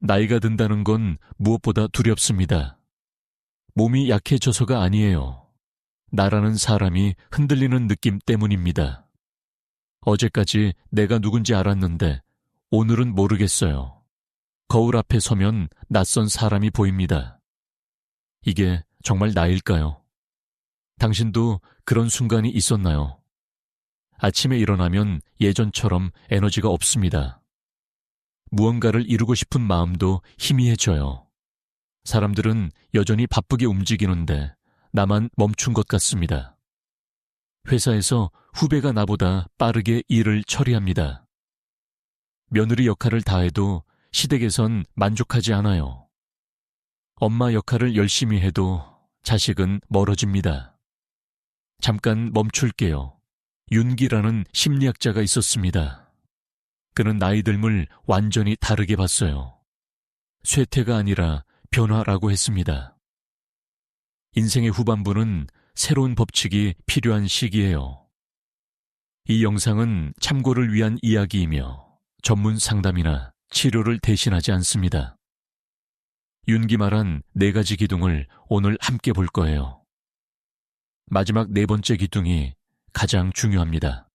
나이가 든다는 건 무엇보다 두렵습니다. 몸이 약해져서가 아니에요. 나라는 사람이 흔들리는 느낌 때문입니다. 어제까지 내가 누군지 알았는데 오늘은 모르겠어요. 거울 앞에 서면 낯선 사람이 보입니다. 이게 정말 나일까요? 당신도 그런 순간이 있었나요? 아침에 일어나면 예전처럼 에너지가 없습니다. 무언가를 이루고 싶은 마음도 희미해져요. 사람들은 여전히 바쁘게 움직이는데 나만 멈춘 것 같습니다. 회사에서 후배가 나보다 빠르게 일을 처리합니다. 며느리 역할을 다해도 시댁에선 만족하지 않아요. 엄마 역할을 열심히 해도 자식은 멀어집니다. 잠깐 멈출게요. 윤기라는 심리학자가 있었습니다. 그는 나이 듦을 완전히 다르게 봤어요. 쇠퇴가 아니라 변화라고 했습니다. 인생의 후반부는 새로운 법칙이 필요한 시기예요. 이 영상은 참고를 위한 이야기이며 전문 상담이나 치료를 대신하지 않습니다. 윤기 말한 4가지 기둥을 오늘 함께 볼 거예요. 마지막 4번째 기둥이 가장 중요합니다.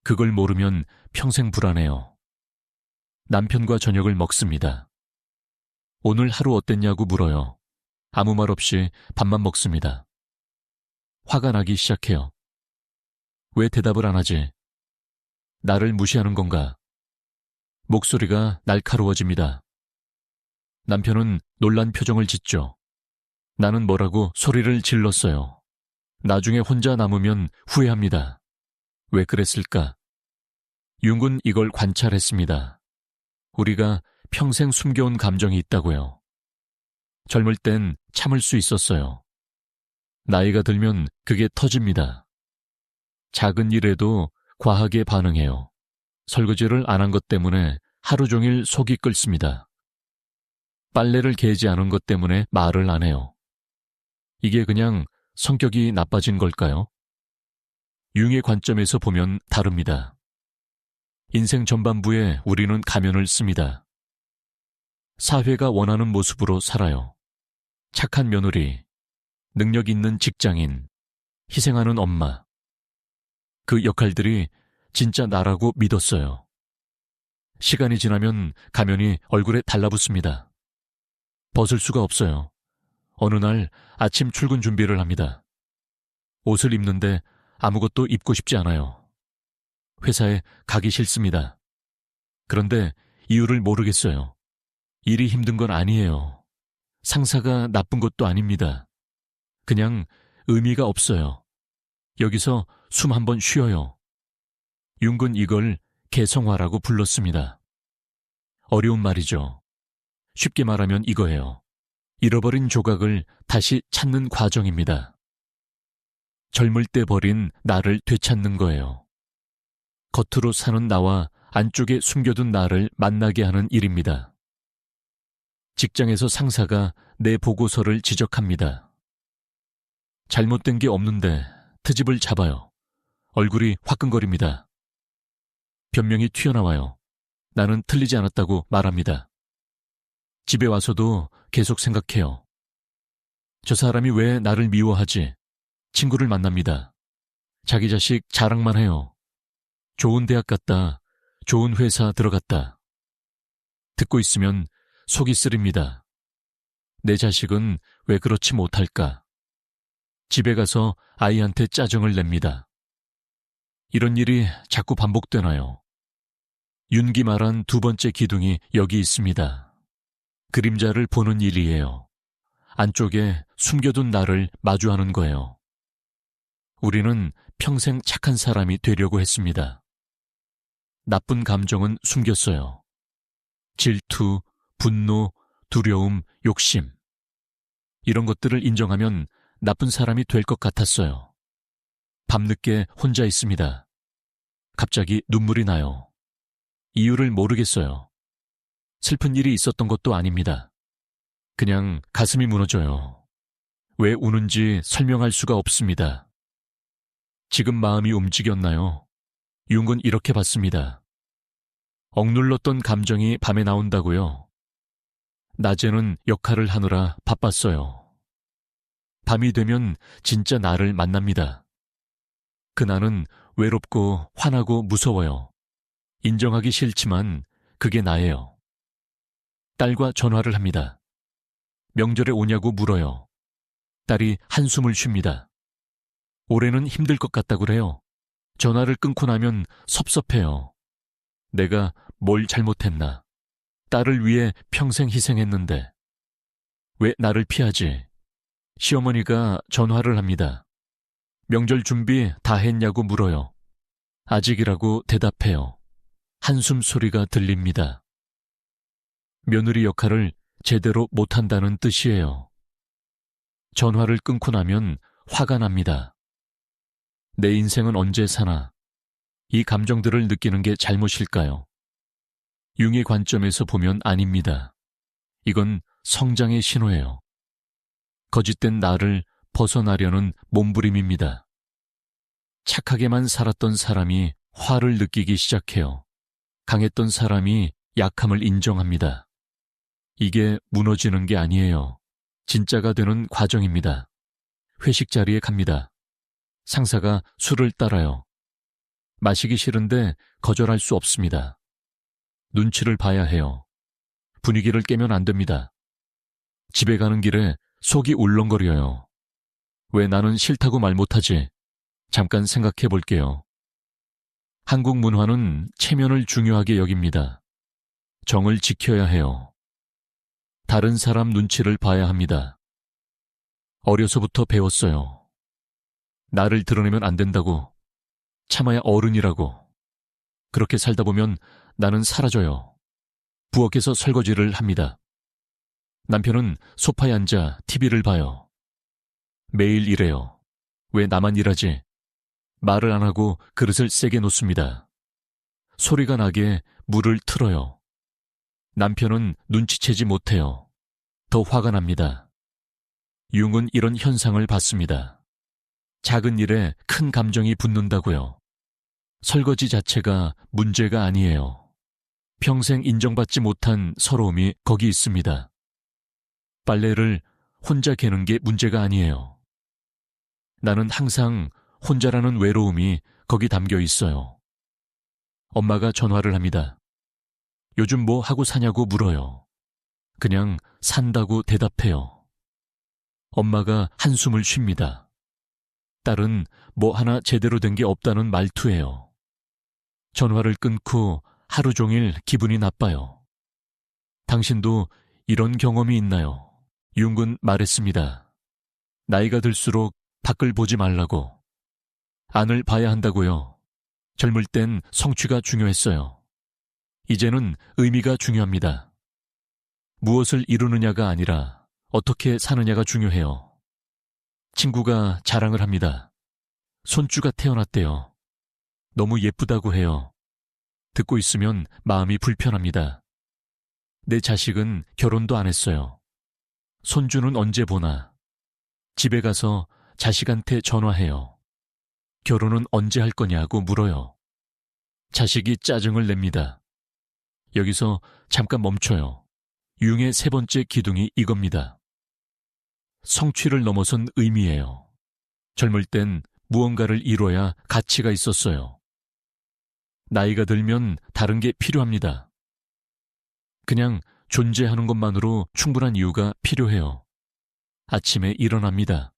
그걸 모르면 평생 불안해요. 남편과 저녁을 먹습니다. 오늘 하루 어땠냐고 물어요. 아무 말 없이 밥만 먹습니다. 화가 나기 시작해요. 왜 대답을 안 하지? 나를 무시하는 건가? 목소리가 날카로워집니다. 남편은 놀란 표정을 짓죠. 나는 뭐라고 소리를 질렀어요. 나중에 혼자 남으면 후회합니다. 왜 그랬을까? 융은 이걸 관찰했습니다. 우리가 평생 숨겨온 감정이 있다고요. 젊을 땐 참을 수 있었어요. 나이가 들면 그게 터집니다. 작은 일에도 과하게 반응해요. 설거지를 안 한 것 때문에 하루 종일 속이 끓습니다. 빨래를 개지 않은 것 때문에 말을 안 해요. 이게 그냥 성격이 나빠진 걸까요? 융의 관점에서 보면 다릅니다. 인생 전반부에 우리는 가면을 씁니다. 사회가 원하는 모습으로 살아요. 착한 며느리, 능력 있는 직장인, 희생하는 엄마. 그 역할들이 진짜 나라고 믿었어요. 시간이 지나면 가면이 얼굴에 달라붙습니다. 벗을 수가 없어요. 어느 날 아침 출근 준비를 합니다. 옷을 입는데 아무것도 입고 싶지 않아요. 회사에 가기 싫습니다. 그런데 이유를 모르겠어요. 일이 힘든 건 아니에요. 상사가 나쁜 것도 아닙니다. 그냥 의미가 없어요. 여기서 숨 한번 쉬어요. 융은 이걸 개성화라고 불렀습니다. 어려운 말이죠. 쉽게 말하면 이거예요. 잃어버린 조각을 다시 찾는 과정입니다. 젊을 때 버린 나를 되찾는 거예요. 겉으로 사는 나와 안쪽에 숨겨둔 나를 만나게 하는 일입니다. 직장에서 상사가 내 보고서를 지적합니다. 잘못된 게 없는데 트집을 잡아요. 얼굴이 화끈거립니다. 변명이 튀어나와요. 나는 틀리지 않았다고 말합니다. 집에 와서도 계속 생각해요. 저 사람이 왜 나를 미워하지? 친구를 만납니다. 자기 자식 자랑만 해요. 좋은 대학 갔다. 좋은 회사 들어갔다. 듣고 있으면 속이 쓰립니다. 내 자식은 왜 그렇지 못할까? 집에 가서 아이한테 짜증을 냅니다. 이런 일이 자꾸 반복되나요? 윤기 말한 2번째 기둥이 여기 있습니다. 그림자를 보는 일이에요. 안쪽에 숨겨둔 나를 마주하는 거예요. 우리는 평생 착한 사람이 되려고 했습니다. 나쁜 감정은 숨겼어요. 질투, 분노, 두려움, 욕심. 이런 것들을 인정하면 나쁜 사람이 될 것 같았어요. 밤늦게 혼자 있습니다. 갑자기 눈물이 나요. 이유를 모르겠어요. 슬픈 일이 있었던 것도 아닙니다. 그냥 가슴이 무너져요. 왜 우는지 설명할 수가 없습니다. 지금 마음이 움직였나요? 융은 이렇게 봤습니다. 억눌렀던 감정이 밤에 나온다고요. 낮에는 역할을 하느라 바빴어요. 밤이 되면 진짜 나를 만납니다. 그날은 외롭고 화나고 무서워요. 인정하기 싫지만 그게 나예요. 딸과 전화를 합니다. 명절에 오냐고 물어요. 딸이 한숨을 쉽니다. 올해는 힘들 것 같다고 그래요. 전화를 끊고 나면 섭섭해요. 내가 뭘 잘못했나. 딸을 위해 평생 희생했는데 왜 나를 피하지? 시어머니가 전화를 합니다. 명절 준비 다 했냐고 물어요. 아직이라고 대답해요. 한숨 소리가 들립니다. 며느리 역할을 제대로 못한다는 뜻이에요. 전화를 끊고 나면 화가 납니다. 내 인생은 언제 사나? 이 감정들을 느끼는 게 잘못일까요? 융의 관점에서 보면 아닙니다. 이건 성장의 신호예요. 거짓된 나를 벗어나려는 몸부림입니다. 착하게만 살았던 사람이 화를 느끼기 시작해요. 강했던 사람이 약함을 인정합니다. 이게 무너지는 게 아니에요. 진짜가 되는 과정입니다. 회식 자리에 갑니다. 상사가 술을 따라요. 마시기 싫은데 거절할 수 없습니다. 눈치를 봐야 해요. 분위기를 깨면 안 됩니다. 집에 가는 길에 속이 울렁거려요. 왜 나는 싫다고 말 못하지? 잠깐 생각해 볼게요. 한국 문화는 체면을 중요하게 여깁니다. 정을 지켜야 해요. 다른 사람 눈치를 봐야 합니다. 어려서부터 배웠어요. 나를 드러내면 안 된다고, 참아야 어른이라고. 그렇게 살다 보면 나는 사라져요. 부엌에서 설거지를 합니다. 남편은 소파에 앉아 TV를 봐요. 매일 이래요. 왜 나만 일하지? 말을 안 하고 그릇을 세게 놓습니다. 소리가 나게 물을 틀어요. 남편은 눈치채지 못해요. 더 화가 납니다. 융은 이런 현상을 봤습니다. 작은 일에 큰 감정이 붙는다고요. 설거지 자체가 문제가 아니에요. 평생 인정받지 못한 서러움이 거기 있습니다. 빨래를 혼자 개는 게 문제가 아니에요. 나는 항상 혼자라는 외로움이 거기 담겨 있어요. 엄마가 전화를 합니다. 요즘 뭐 하고 사냐고 물어요. 그냥 산다고 대답해요. 엄마가 한숨을 쉽니다. 딸은 뭐 하나 제대로 된 게 없다는 말투예요. 전화를 끊고 하루 종일 기분이 나빠요. 당신도 이런 경험이 있나요? 융은 말했습니다. 나이가 들수록 밖을 보지 말라고. 안을 봐야 한다고요. 젊을 땐 성취가 중요했어요. 이제는 의미가 중요합니다. 무엇을 이루느냐가 아니라 어떻게 사느냐가 중요해요. 친구가 자랑을 합니다. 손주가 태어났대요. 너무 예쁘다고 해요. 듣고 있으면 마음이 불편합니다. 내 자식은 결혼도 안 했어요. 손주는 언제 보나. 집에 가서 자식한테 전화해요. 결혼은 언제 할 거냐고 물어요. 자식이 짜증을 냅니다. 여기서 잠깐 멈춰요. 융의 세 번째 기둥이 이겁니다. 성취를 넘어선 의미예요. 젊을 땐 무언가를 이뤄야 가치가 있었어요. 나이가 들면 다른 게 필요합니다. 그냥 존재하는 것만으로 충분한 이유가 필요해요. 아침에 일어납니다.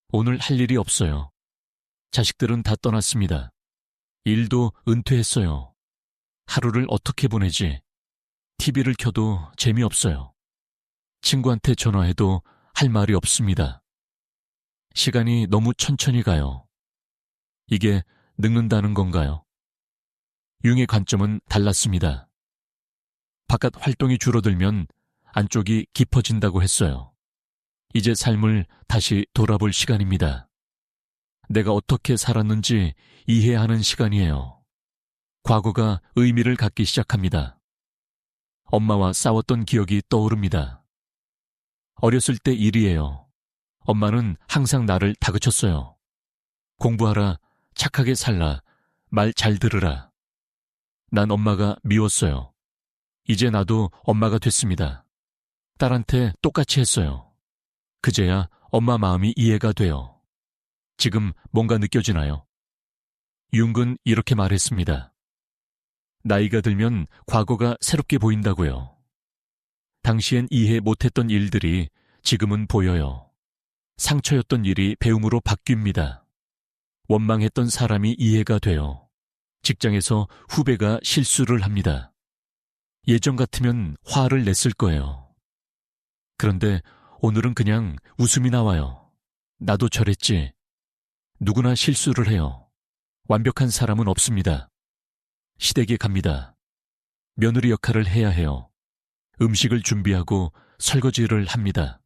오늘 할 일이 없어요. 자식들은 다 떠났습니다. 일도 은퇴했어요. 하루를 어떻게 보내지? TV를 켜도 재미없어요. 친구한테 전화해도 할 말이 없습니다. 시간이 너무 천천히 가요. 이게 늙는다는 건가요? 융의 관점은 달랐습니다. 바깥 활동이 줄어들면 안쪽이 깊어진다고 했어요. 이제 삶을 다시 돌아볼 시간입니다. 내가 어떻게 살았는지 이해하는 시간이에요. 과거가 의미를 갖기 시작합니다. 엄마와 싸웠던 기억이 떠오릅니다. 어렸을 때 일이에요. 엄마는 항상 나를 다그쳤어요. 공부하라, 착하게 살라, 말 잘 들으라. 난 엄마가 미웠어요. 이제 나도 엄마가 됐습니다. 딸한테 똑같이 했어요. 그제야 엄마 마음이 이해가 돼요. 지금 뭔가 느껴지나요? 융은 이렇게 말했습니다. 나이가 들면 과거가 새롭게 보인다고요. 당시엔 이해 못했던 일들이 지금은 보여요. 상처였던 일이 배움으로 바뀝니다. 원망했던 사람이 이해가 돼요. 직장에서 후배가 실수를 합니다. 예전 같으면 화를 냈을 거예요. 그런데 오늘은 그냥 웃음이 나와요. 나도 저랬지. 누구나 실수를 해요. 완벽한 사람은 없습니다. 시댁에 갑니다. 며느리 역할을 해야 해요. 음식을 준비하고 설거지를 합니다.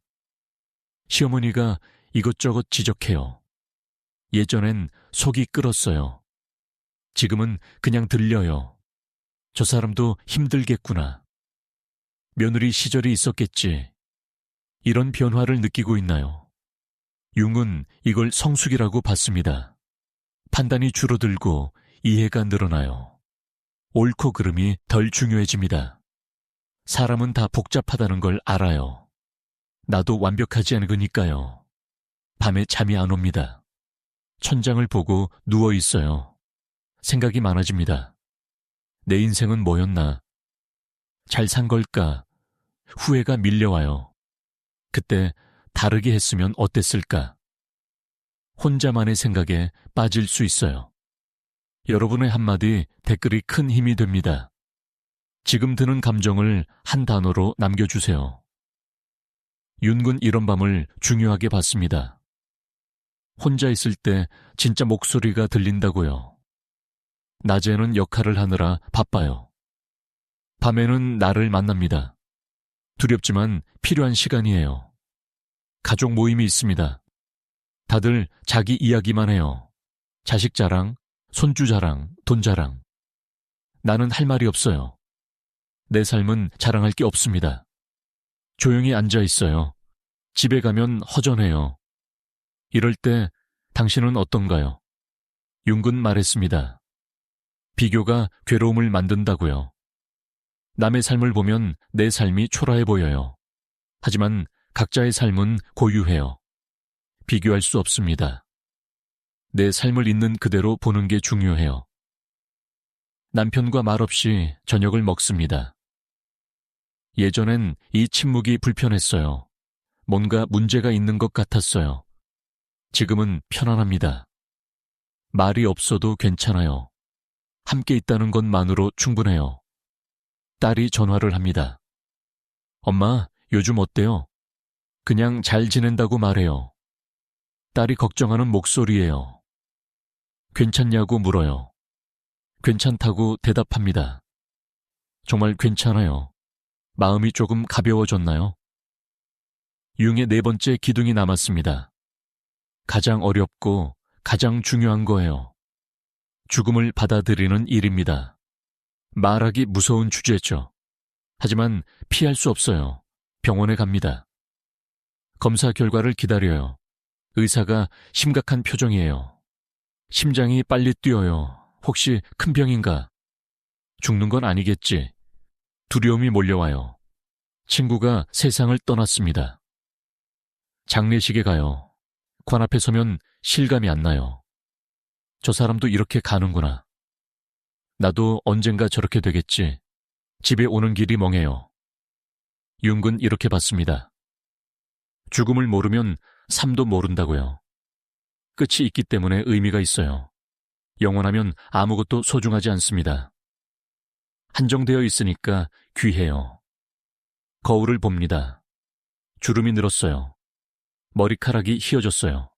시어머니가 이것저것 지적해요. 예전엔 속이 끓었어요. 지금은 그냥 들려요. 저 사람도 힘들겠구나. 며느리 시절이 있었겠지. 이런 변화를 느끼고 있나요? 융은 이걸 성숙이라고 봤습니다. 판단이 줄어들고 이해가 늘어나요. 옳고 그름이 덜 중요해집니다. 사람은 다 복잡하다는 걸 알아요. 나도 완벽하지 않으니까요. 밤에 잠이 안 옵니다. 천장을 보고 누워 있어요. 생각이 많아집니다. 내 인생은 뭐였나? 잘 산 걸까? 후회가 밀려와요. 그때 다르게 했으면 어땠을까? 혼자만의 생각에 빠질 수 있어요. 여러분의 한마디 댓글이 큰 힘이 됩니다. 지금 드는 감정을 한 단어로 남겨주세요. 윤군 이런 밤을 중요하게 봤습니다. 혼자 있을 때 진짜 목소리가 들린다고요. 낮에는 역할을 하느라 바빠요. 밤에는 나를 만납니다. 두렵지만 필요한 시간이에요. 가족 모임이 있습니다. 다들 자기 이야기만 해요. 자식 자랑, 손주 자랑, 돈 자랑. 나는 할 말이 없어요. 내 삶은 자랑할 게 없습니다. 조용히 앉아 있어요. 집에 가면 허전해요. 이럴 때 당신은 어떤가요? 융근 말했습니다. 비교가 괴로움을 만든다고요. 남의 삶을 보면 내 삶이 초라해 보여요. 하지만 각자의 삶은 고유해요. 비교할 수 없습니다. 내 삶을 있는 그대로 보는 게 중요해요. 남편과 말없이 저녁을 먹습니다. 예전엔 이 침묵이 불편했어요. 뭔가 문제가 있는 것 같았어요. 지금은 편안합니다. 말이 없어도 괜찮아요. 함께 있다는 것만으로 충분해요. 딸이 전화를 합니다. 엄마, 요즘 어때요? 그냥 잘 지낸다고 말해요. 딸이 걱정하는 목소리예요. 괜찮냐고 물어요. 괜찮다고 대답합니다. 정말 괜찮아요. 마음이 조금 가벼워졌나요? 융의 4번째 기둥이 남았습니다. 가장 어렵고 가장 중요한 거예요. 죽음을 받아들이는 일입니다. 말하기 무서운 주제죠. 하지만 피할 수 없어요. 병원에 갑니다. 검사 결과를 기다려요. 의사가 심각한 표정이에요. 심장이 빨리 뛰어요. 혹시 큰 병인가? 죽는 건 아니겠지. 두려움이 몰려와요. 친구가 세상을 떠났습니다. 장례식에 가요. 관 앞에 서면 실감이 안 나요. 저 사람도 이렇게 가는구나. 나도 언젠가 저렇게 되겠지. 집에 오는 길이 멍해요. 융은 이렇게 봤습니다. 죽음을 모르면 삶도 모른다고요. 끝이 있기 때문에 의미가 있어요. 영원하면 아무것도 소중하지 않습니다. 한정되어 있으니까 귀해요. 거울을 봅니다. 주름이 늘었어요. 머리카락이 휘어졌어요.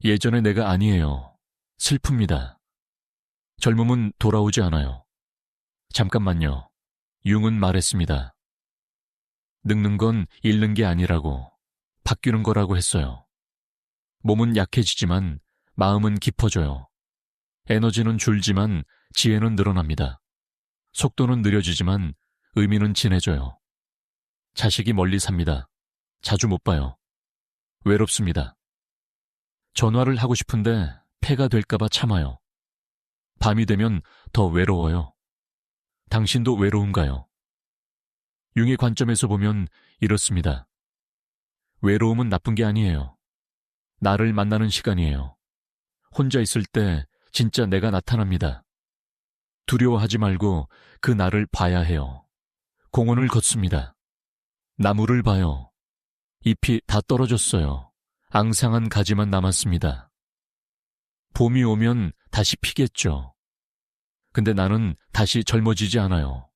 예전의 내가 아니에요. 슬픕니다. 젊음은 돌아오지 않아요. 잠깐만요. 융은 말했습니다. 늙는 건 잃는 게 아니라고, 바뀌는 거라고 했어요. 몸은 약해지지만 마음은 깊어져요. 에너지는 줄지만 지혜는 늘어납니다. 속도는 느려지지만 의미는 진해져요. 자식이 멀리 삽니다. 자주 못 봐요. 외롭습니다. 전화를 하고 싶은데 폐가 될까봐 참아요. 밤이 되면 더 외로워요. 당신도 외로운가요? 융의 관점에서 보면 이렇습니다. 외로움은 나쁜 게 아니에요. 나를 만나는 시간이에요. 혼자 있을 때 진짜 내가 나타납니다. 두려워하지 말고 그 나를 봐야 해요. 공원을 걷습니다. 나무를 봐요. 잎이 다 떨어졌어요. 앙상한 가지만 남았습니다. 봄이 오면 다시 피겠죠. 근데 나는 다시 젊어지지 않아요.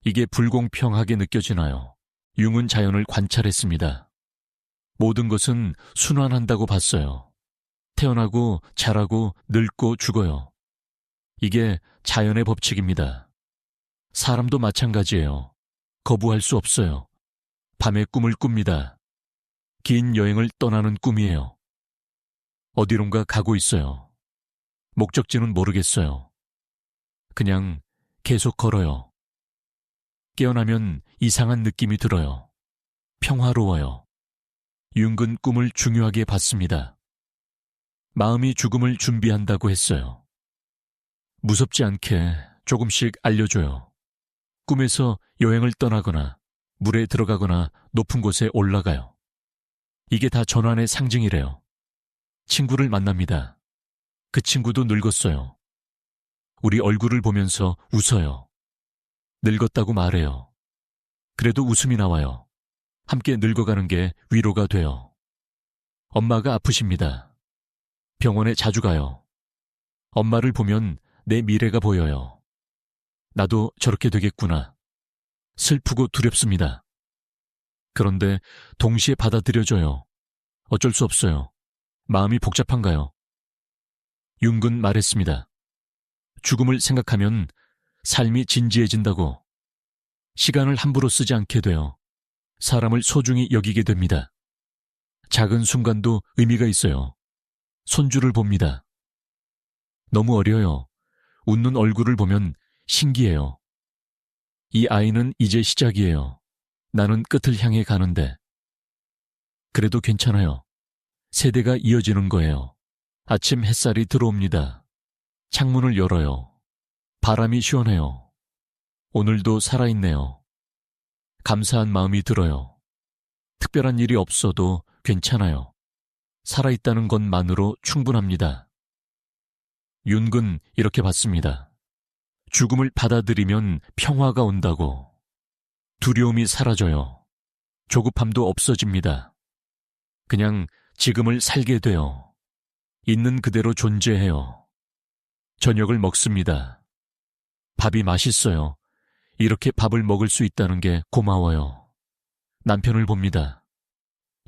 이게 불공평하게 느껴지나요? 융은 자연을 관찰했습니다. 모든 것은 순환한다고 봤어요. 태어나고 자라고 늙고 죽어요. 이게 자연의 법칙입니다. 사람도 마찬가지예요. 거부할 수 없어요. 밤에 꿈을 꿉니다. 긴 여행을 떠나는 꿈이에요. 어디론가 가고 있어요. 목적지는 모르겠어요. 그냥 계속 걸어요. 깨어나면 이상한 느낌이 들어요. 평화로워요. 융은 꿈을 중요하게 봤습니다. 마음이 죽음을 준비한다고 했어요. 무섭지 않게 조금씩 알려줘요. 꿈에서 여행을 떠나거나 물에 들어가거나 높은 곳에 올라가요. 이게 다 전환의 상징이래요. 친구를 만납니다. 그 친구도 늙었어요. 우리 얼굴을 보면서 웃어요. 늙었다고 말해요. 그래도 웃음이 나와요. 함께 늙어가는 게 위로가 돼요. 엄마가 아프십니다. 병원에 자주 가요. 엄마를 보면 내 미래가 보여요. 나도 저렇게 되겠구나. 슬프고 두렵습니다. 그런데 동시에 받아들여져요. 어쩔 수 없어요. 마음이 복잡한가요? 융은 말했습니다. 죽음을 생각하면 삶이 진지해진다고. 시간을 함부로 쓰지 않게 돼요. 사람을 소중히 여기게 됩니다. 작은 순간도 의미가 있어요. 손주를 봅니다. 너무 어려요. 웃는 얼굴을 보면 신기해요. 이 아이는 이제 시작이에요. 나는 끝을 향해 가는데. 그래도 괜찮아요. 세대가 이어지는 거예요. 아침 햇살이 들어옵니다. 창문을 열어요. 바람이 시원해요. 오늘도 살아있네요. 감사한 마음이 들어요. 특별한 일이 없어도 괜찮아요. 살아있다는 것만으로 충분합니다. 융은 이렇게 봤습니다. 죽음을 받아들이면 평화가 온다고. 두려움이 사라져요. 조급함도 없어집니다. 그냥 지금을 살게 돼요. 있는 그대로 존재해요. 저녁을 먹습니다. 밥이 맛있어요. 이렇게 밥을 먹을 수 있다는 게 고마워요. 남편을 봅니다.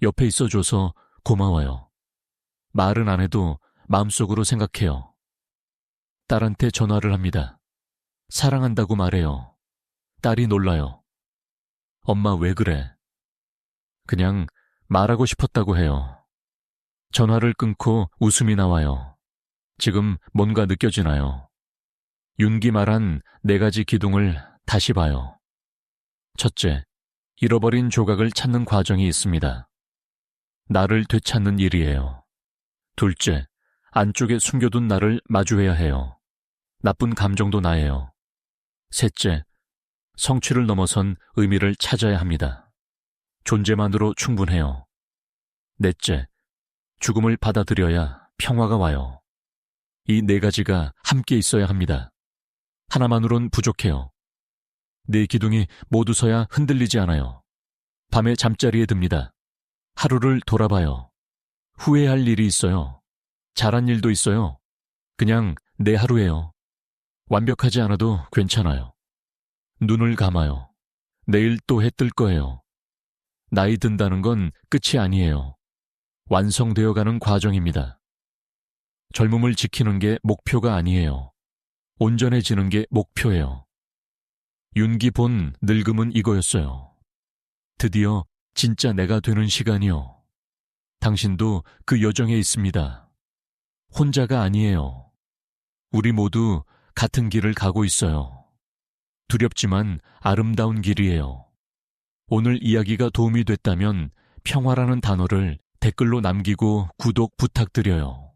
옆에 있어줘서 고마워요. 말은 안 해도 마음속으로 생각해요. 딸한테 전화를 합니다. 사랑한다고 말해요. 딸이 놀라요. 엄마 왜 그래? 그냥 말하고 싶었다고 해요. 전화를 끊고 웃음이 나와요. 지금 뭔가 느껴지나요? 윤기 말한 4가지 기둥을 다시 봐요. 첫째, 잃어버린 조각을 찾는 과정이 있습니다. 나를 되찾는 일이에요. 둘째, 안쪽에 숨겨둔 나를 마주해야 해요. 나쁜 감정도 나예요. 셋째, 성취를 넘어선 의미를 찾아야 합니다. 존재만으로 충분해요. 넷째, 죽음을 받아들여야 평화가 와요. 이 4가지가 함께 있어야 합니다. 하나만으론 부족해요. 4기둥이 모두 서야 흔들리지 않아요. 밤에 잠자리에 듭니다. 하루를 돌아봐요. 후회할 일이 있어요. 잘한 일도 있어요. 그냥 내 하루예요. 완벽하지 않아도 괜찮아요. 눈을 감아요. 내일 또 해 뜰 거예요. 나이 든다는 건 끝이 아니에요. 완성되어가는 과정입니다. 젊음을 지키는 게 목표가 아니에요. 온전해지는 게 목표예요. 윤기 본 늙음은 이거였어요. 드디어 진짜 내가 되는 시간이요. 당신도 그 여정에 있습니다. 혼자가 아니에요. 우리 모두 같은 길을 가고 있어요. 두렵지만 아름다운 길이에요. 오늘 이야기가 도움이 됐다면 평화라는 단어를 댓글로 남기고 구독 부탁드려요.